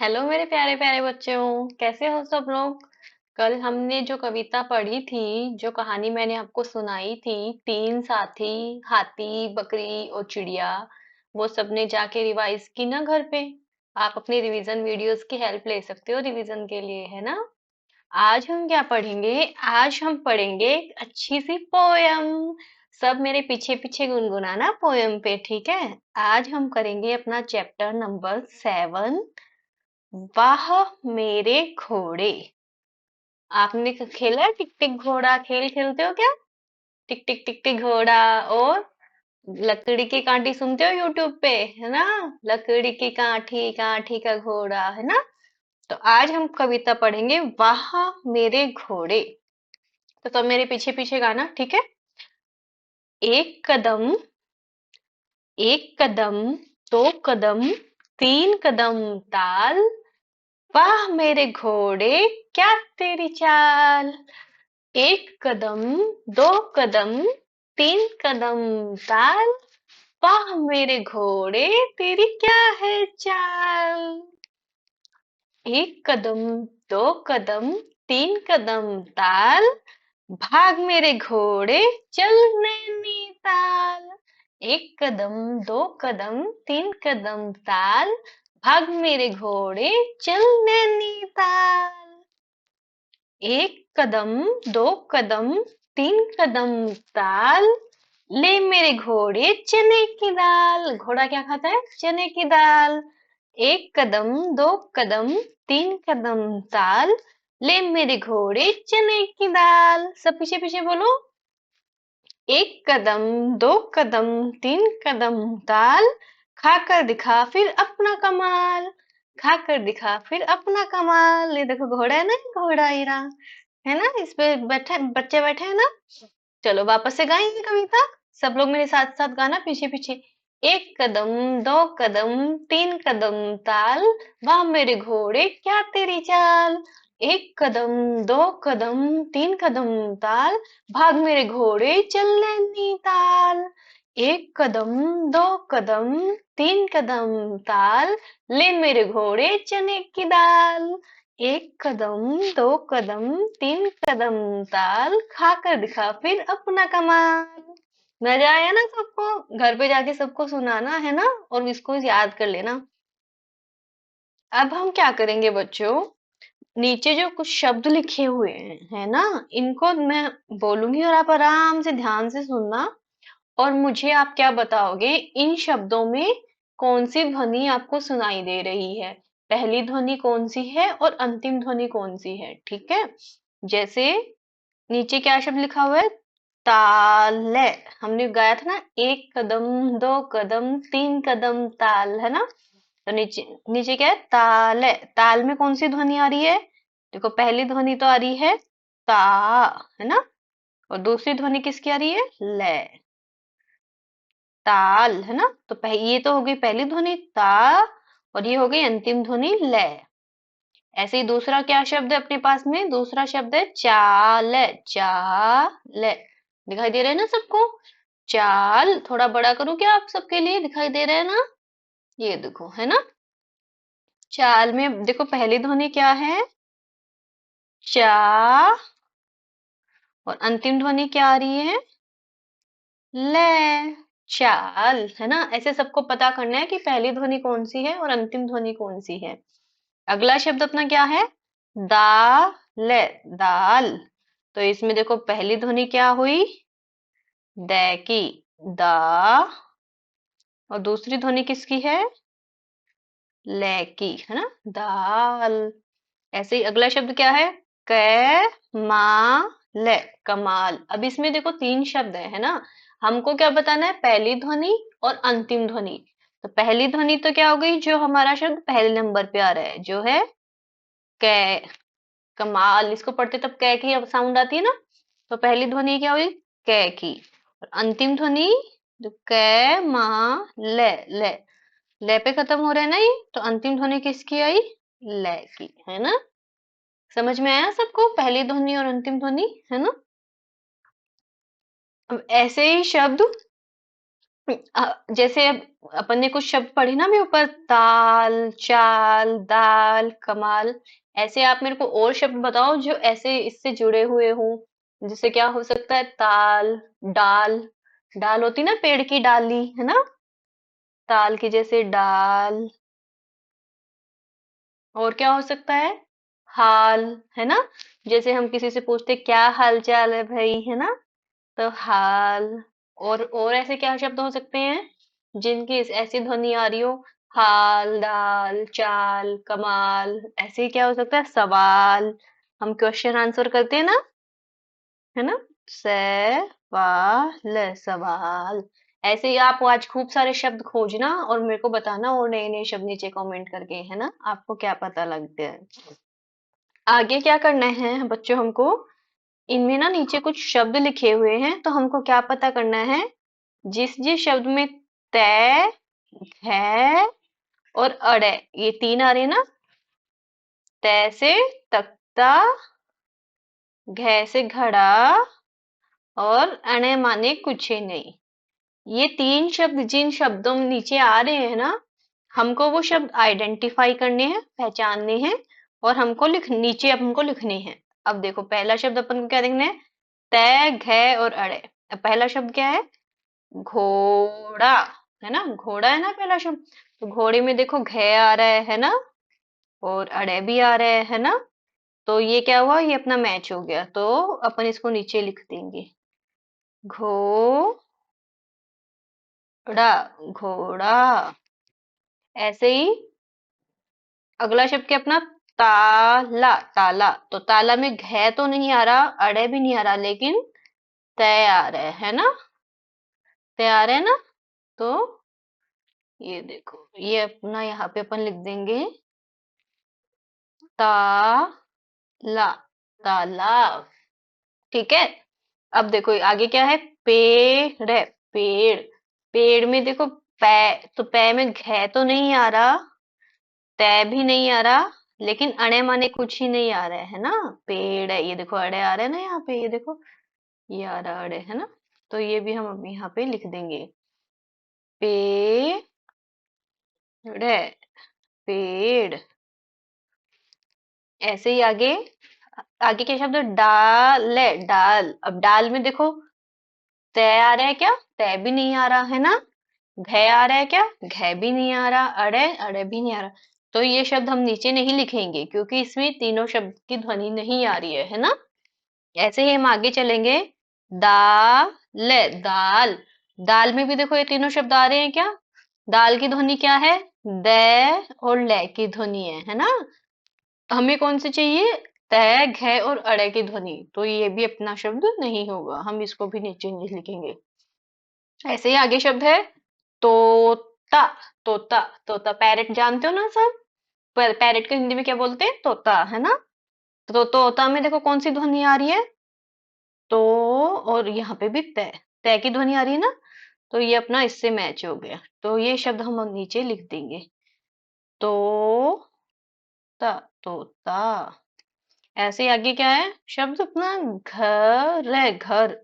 Hello मेरे प्यारे प्यारे बच्चों, कैसे हो सब लोग। कल हमने जो कविता पढ़ी थी, जो कहानी मैंने आपको सुनाई थी, तीन साथी, हाथी, बकरी और चिड़िया, वो सबने जाके रिवाइज की ना घर पे। आप अपनी रिवीजन वीडियोस की हेल्प ले सकते हो रिवीजन के लिए, है ना। आज हम क्या पढ़ेंगे? आज हम पढ़ेंगे एक अच्छी सी पोयम। सब मेरे पीछे पीछे गुनगुनाना पोयम पे, ठीक है। आज हम करेंगे अपना चैप्टर नंबर 7, वाह मेरे घोड़े। आपने खेला है टिक टिक घोड़ा? खेल खेलते हो क्या? टिक टिक टिक टिक घोड़ा। और लकड़ी की काठी सुनते हो यूट्यूब पे, है ना। लकड़ी की काठी, काठी का घोड़ा, है ना। तो आज हम कविता पढ़ेंगे वाह मेरे घोड़े। तो सब मेरे पीछे पीछे गाना, ठीक है। एक कदम, एक कदम, दो कदम, तीन कदम ताल, वाह मेरे घोड़े क्या तेरी चाल। एक कदम, दो कदम, तीन कदम ताल, वाह मेरे घोड़े तेरी क्या है चाल। एक कदम, दो कदम, तीन कदम ताल, भाग मेरे घोड़े चल नैनीताल। एक कदम, दो कदम, तीन कदम ताल, भाग मेरे घोड़े चल नैनीताल। एक कदम, दो कदम, तीन कदम ताल, ले मेरे घोड़े चने की दाल। घोड़ा क्या खाता है? चने की दाल। एक कदम, दो कदम, तीन कदम ताल, ले मेरे घोड़े चने की दाल। सब पीछे पीछे बोलो। एक कदम, दो कदम, तीन कदम ताल, खाकर दिखा फिर अपना कमाल। खाकर दिखा फिर अपना कमाल। ये देखो घोड़ा है ना, घोड़ा हीरा, है ना। इस पे बैठे बच्चे बैठे हैं ना। चलो वापस से गाएंगे कविता। सब लोग मेरे साथ साथ गाना पीछे पीछे। एक कदम, दो कदम, तीन कदम ताल, वाह मेरे घोड़े क्या तेरी चाल। एक कदम, दो कदम, तीन कदम ताल, भाग मेरे घोड़े चल नैनीताल। एक कदम, दो कदम, तीन कदम ताल, ले मेरे घोड़े चने की दाल। एक कदम, दो कदम, तीन कदम ताल, खाकर दिखा फिर अपना कमाल। मजा आया ना सबको? घर पे जाके सबको सुनाना है ना, और इसको याद कर लेना। अब हम क्या करेंगे बच्चों? नीचे जो कुछ शब्द लिखे हुए हैं, है ना, इनको मैं बोलूंगी और आप आराम से ध्यान से सुनना। और मुझे आप क्या बताओगे, इन शब्दों में कौन सी ध्वनि आपको सुनाई दे रही है। पहली ध्वनि कौन सी है और अंतिम ध्वनि कौन सी है, ठीक है। जैसे नीचे क्या शब्द लिखा हुआ है? ताल। हमने गाया था ना, एक कदम, दो कदम, तीन कदम ताल, है ना। तो नीचे नीचे क्या है? ताल है। ताल में कौन सी ध्वनि आ रही है? देखो पहली ध्वनि तो आ रही है ता, है ना। और दूसरी ध्वनि किसकी आ रही है? ले। ताल, है ना। तो ये तो हो गई पहली ध्वनि ता, और ये हो गई अंतिम ध्वनि ले। ऐसे ही दूसरा क्या शब्द है अपने पास में? दूसरा शब्द है चाल। चाल दिखाई दे रहा है ना सबको? चाल थोड़ा बड़ा करूं क्या आप सबके लिए? दिखाई दे रहा है ना? ये देखो, है ना। चाल में देखो पहली ध्वनि क्या है? चा। और अंतिम ध्वनि क्या आ रही है? ले। चाल, है ना। ऐसे सबको पता करना है कि पहली ध्वनि कौन सी है और अंतिम ध्वनि कौन सी है। अगला शब्द अपना क्या है? दाल। दाल। तो इसमें देखो पहली ध्वनि क्या हुई? द की, दा। और दूसरी ध्वनि किसकी है? ले की, है ना। दाल। ऐसे ही अगला शब्द क्या है? क मा ल, कमाल। अब इसमें देखो तीन शब्द है ना। हमको क्या बताना है? पहली ध्वनि और अंतिम ध्वनि। तो पहली ध्वनि तो क्या हो गई? जो हमारा शब्द पहले नंबर पे आ रहा है, जो है क, कमाल। इसको पढ़ते तब कै की साउंड आती है ना। तो पहली ध्वनि क्या हुई? कै की। और अंतिम ध्वनि जो कै मा ले, ले। ले पे खत्म हो रहा है ना ये, तो अंतिम ध्वनि किसकी आई? ले की, है ना। समझ में आया सबको पहली ध्वनि और अंतिम ध्वनि, है ना। अब ऐसे ही शब्द जैसे अब अपन ने कुछ शब्द पढ़े ना अभी ऊपर, ताल, चाल, दाल, कमाल। ऐसे आप मेरे को और शब्द बताओ जो ऐसे इससे जुड़े हुए हों। जैसे क्या हो सकता है? ताल, डाल। डाल होती ना, पेड़ की डाली, है ना? ताल की जैसे डाल। और क्या हो सकता है? हाल, है ना? जैसे हम किसी से पूछते क्या हाल चाल है भाई, है ना? तो हाल। और ऐसे क्या शब्द हो सकते हैं जिनकी ऐसी ध्वनि आ रही हो? हाल, दाल, चाल, कमाल। ऐसे ही क्या हो सकता है? सवाल। हम क्वेश्चन आंसर करते हैं ना, है ना? सवाल, सवाल। ऐसे ही आप आज खूब सारे शब्द खोजना और मेरे को बताना, और नए नए शब्द नीचे कमेंट करके, है ना? आपको क्या पता लगते हैं। आगे क्या करना है बच्चों हमको? इनमें ना नीचे कुछ शब्द लिखे हुए हैं, तो हमको क्या पता करना है? जिस जिस शब्द में तय, है और अड़ है, ये तीन आ रहे हैं ना। तय से तख्ता, घ से घड़ा और अणे माने कुछ ही नहीं। ये तीन शब्द जिन शब्दों में नीचे आ रहे हैं ना, हमको वो शब्द आइडेंटिफाई करने हैं, पहचानने हैं, और हमको नीचे हमको लिखने हैं। अब देखो पहला शब्द अपन को क्या देखना है? तय, घ और अड़े। अब पहला शब्द क्या है? घोड़ा, है ना? घोड़ा है ना पहला शब्द। तो घोड़े में देखो घ आ रहा है ना? और अड़े भी आ रहा है ना? तो ये क्या हुआ? ये अपना मैच हो गया, तो अपन इसको नीचे लिख देंगे। घोड़ा, घोड़ा। ऐसे ही अगला शब्द क्या अपना? ताला, ताला। तो ताला में घ तो नहीं आ रहा, अड़े भी नहीं आ रहा, लेकिन तय आ रहा है ना? तय आ रहा है ना? तो ये देखो, ये अपना यहाँ पे अपन लिख देंगे ताला, तालाब। ठीक है। अब देखो आगे क्या है? पेड़ है, पेड़। पेड़ में देखो पै, तो पै में घ तो नहीं आ रहा, तै भी नहीं आ रहा, लेकिन अणे माने कुछ ही नहीं आ रहा है ना? पेड़ है, ये देखो अड़े आ रहे हैं ना यहाँ पे, ये देखो ये आ रहा अड़े, है ना? तो ये भी हम अब यहाँ पे लिख देंगे। पेड़, पेड़। ऐसे ही आगे, आगे क्या शब्द है? डाल है, डाल। अब डाल में देखो तय आ रहा है क्या? तय भी नहीं आ रहा, है ना? घ आ रहा है क्या? घ भी नहीं आ रहा, अड़े, अड़े भी नहीं आ रहा। तो ये शब्द हम नीचे नहीं लिखेंगे, क्योंकि इसमें तीनों शब्द की ध्वनि नहीं आ रही है ना? ऐसे ही हम आगे चलेंगे। दाल, दाल। दाल में भी देखो ये तीनों शब्द आ रहे हैं क्या? दाल की ध्वनि क्या है? द और ल की ध्वनि है ना? हमें कौन सी चाहिए? तय, घ और अड़े की ध्वनि। तो ये भी अपना शब्द नहीं होगा, हम इसको भी नीचे नहीं लिखेंगे। ऐसे ही आगे शब्द है तोता, तोता। तोता पैरेट जानते हो ना सब? पैरेट को हिंदी में क्या बोलते हैं? तोता, है ना? तो तोता में देखो कौन सी ध्वनि आ रही है? तो, और यहाँ पे भी तय, तय की ध्वनि आ रही है ना? तो ये अपना इससे मैच हो गया, तो ये शब्द हम अब नीचे लिख देंगे। तो तोता। ऐसे ही आगे क्या है शब्द अपना? घर है, घर।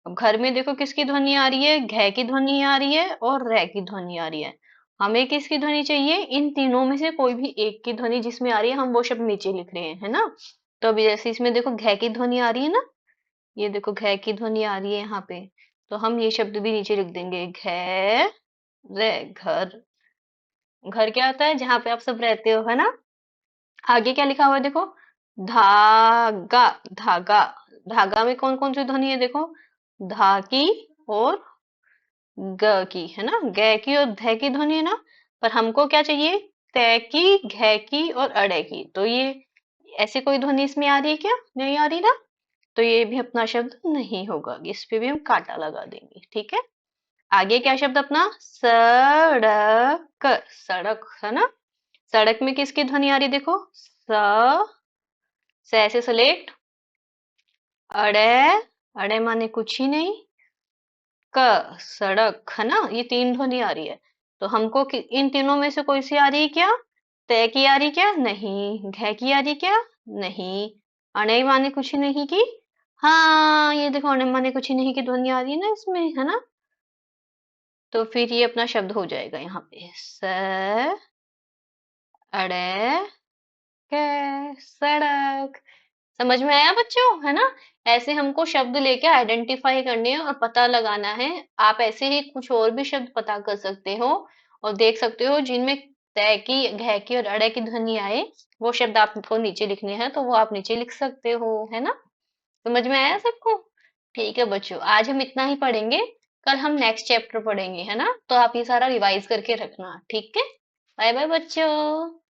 अब घर में देखो किसकी ध्वनि आ रही है? घ की ध्वनि आ रही है और रे की ध्वनि आ रही है। हमें किसकी ध्वनि चाहिए? इन तीनों में से कोई भी एक की ध्वनि जिसमें आ रही है, हम वो शब्द नीचे लिख रहे हैं, है ना? तो अभी जैसे इसमें देखो घ की ध्वनि आ रही है ना, ये देखो घ की ध्वनि आ रही है यहाँ पे, तो हम ये शब्द भी नीचे लिख देंगे। घ रे, घर। घर क्या होता है? जहाँ पे आप सब रहते हो, है ना? आगे क्या लिखा हुआ है देखो? धागा, धागा। धागा में कौन कौन सी ध्वनि है देखो? धा की और ग की, है ना? ग की और ध की ध्वनि है ना? पर हमको क्या चाहिए? त की, घ की और अड़े की। तो ये ऐसी कोई ध्वनि इसमें आ रही है क्या? नहीं आ रही ना? तो ये भी अपना शब्द नहीं होगा, इस पे भी हम कांटा लगा देंगे। ठीक है। आगे क्या शब्द अपना? सड़क, सड़क, है ना? सड़क में किसकी ध्वनि आ रही है देखो? से सेलेक्ट, अड़े, अड़े माने कुछ ही नहीं, क, सड़क, है ना? ये तीन ध्वनि आ रही है। तो हमको इन तीनों में से कोई सी आ रही है क्या? तय की आ रही क्या? नहीं। घ की आ रही क्या? नहीं। अणे माने कुछ ही नहीं की? हाँ, ये देखो अणे माने कुछ ही नहीं की ध्वनि आ रही है ना इसमें, है ना? तो फिर ये अपना शब्द हो जाएगा यहाँ पे अड़े के सड़क। समझ में आया बच्चों, है ना? ऐसे हमको शब्द लेके आइडेंटिफाई करने हैं और पता लगाना है। आप ऐसे ही कुछ और भी शब्द पता कर सकते हो और देख सकते हो जिनमें तय की, घै की और अड़े की ध्वनि आए, वो शब्द आपको नीचे लिखने हैं तो वो आप नीचे लिख सकते हो, है ना? समझ में आया सबको? ठीक है बच्चों, आज हम इतना ही पढ़ेंगे। कल हम नेक्स्ट चैप्टर पढ़ेंगे, है ना? तो आप ये सारा रिवाइज करके रखना, ठीक है? बाय बाय बच्चों।